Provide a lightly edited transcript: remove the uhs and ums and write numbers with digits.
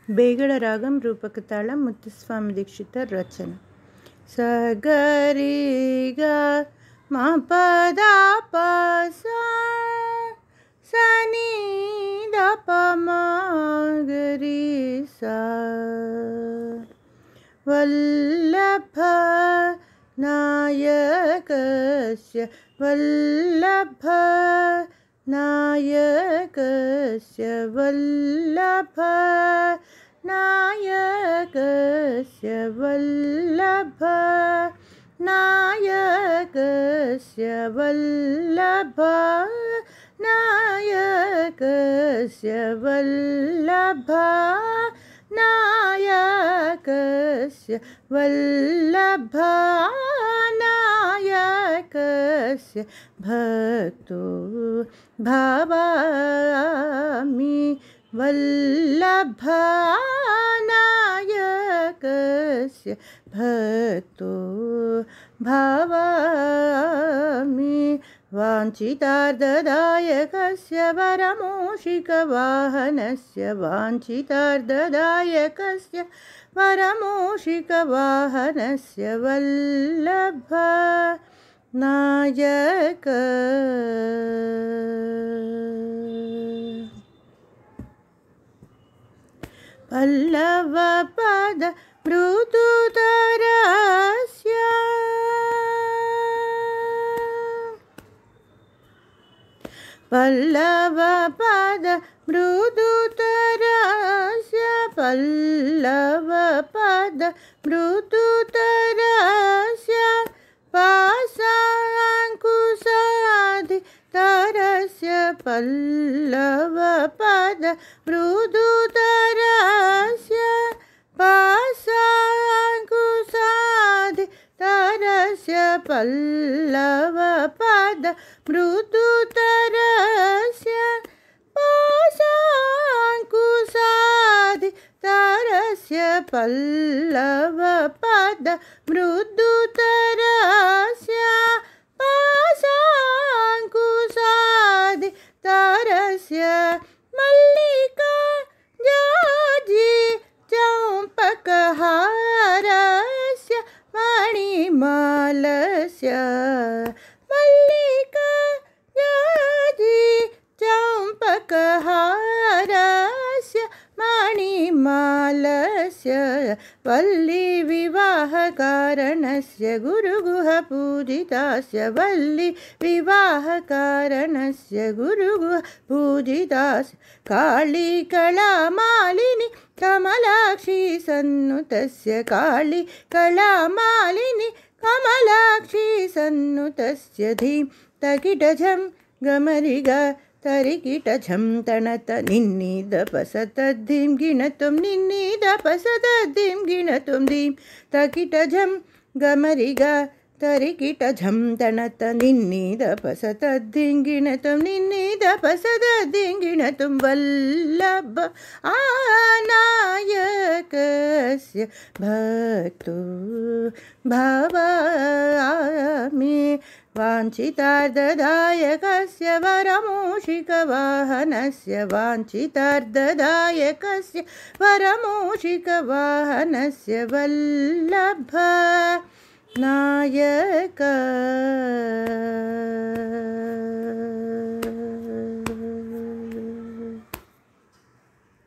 ಬೇಗಡ ರಾಗಂ ರೂಪಕ ತಾಳ ಮುತ್ತುಸ್ವಾಮಿ ದೀಕ್ಷಿತರ ರಚನೆ. ಸಗರಿಗ ಮ ಪದ ಪ ಸ ಸನಿ ದ ಪ ಮ ಗರಿ ಸ ವಲ್ಲಭ ನಾಯಕಸ್ಯ ವಲ್ಲಭ नायकस्य वल्लभ नायकस्य वल्लभ नायकस्य वल्लभ नायकस्य वल्लभ नायकस्य वल्लभ नायकस्य भक्तो भवामि वल्लभ नायकस्य भक्तो भवामि वाञ्छितार्थदायकस्य वरमूषिकवाहनस्य वाञ्छितार्थदायकस्य वरमूषिकवाहनस्य वल्लभ नायक पल्लव पद मृदुतरस्य पल्लव पद मृदुतरस्य पल्लव पद मृदुतरस्य पाशाङ्कुशादि तरस्य पल्लव पद मृदुतरस्य पाशाङ्कुशादि तरस्य पल्लव पद मृदुतरस्य पाशाङ्कुशादि तरस्य पल्लव पद मृदुतरस्य पाशाङ्कुशादि तरस्य मल्लिका जाजी चम्पकहारस्य मणिमालस्य मल्लिका जाजी चम्पकहारस्य मणिमालस्य वल्ली विवाहकारणस्य गुरुगुह पूजितास्य वल्ली विवाहकारणस्य गुरुगुह पूजितास्य काली कलामालिनी कमलाक्षी सन्नुतस्य काली कलामालिनी कमलाक्षी सन्नुतस्य धीं तकिटझं गमरिग तरिकिट झं तणत निन्नीद पसतद्धिं गिणतुं निन्नीद पसतद्धिं गिणतुं धीं तकिट झं गमरिग तरिकिट झं तणत निन्नीद पसतद्धिं गिणतुं निन्नीद पसतद्धिं गिणतुं वल्लभ नायकस्य भक्तो भवामि वाञ्छितार्थदायकस्य वरमूषिकवाहनस्य वाञ्छितार्थदायकस्य वरमूषिकवाहनस्य वल्लभ नायक।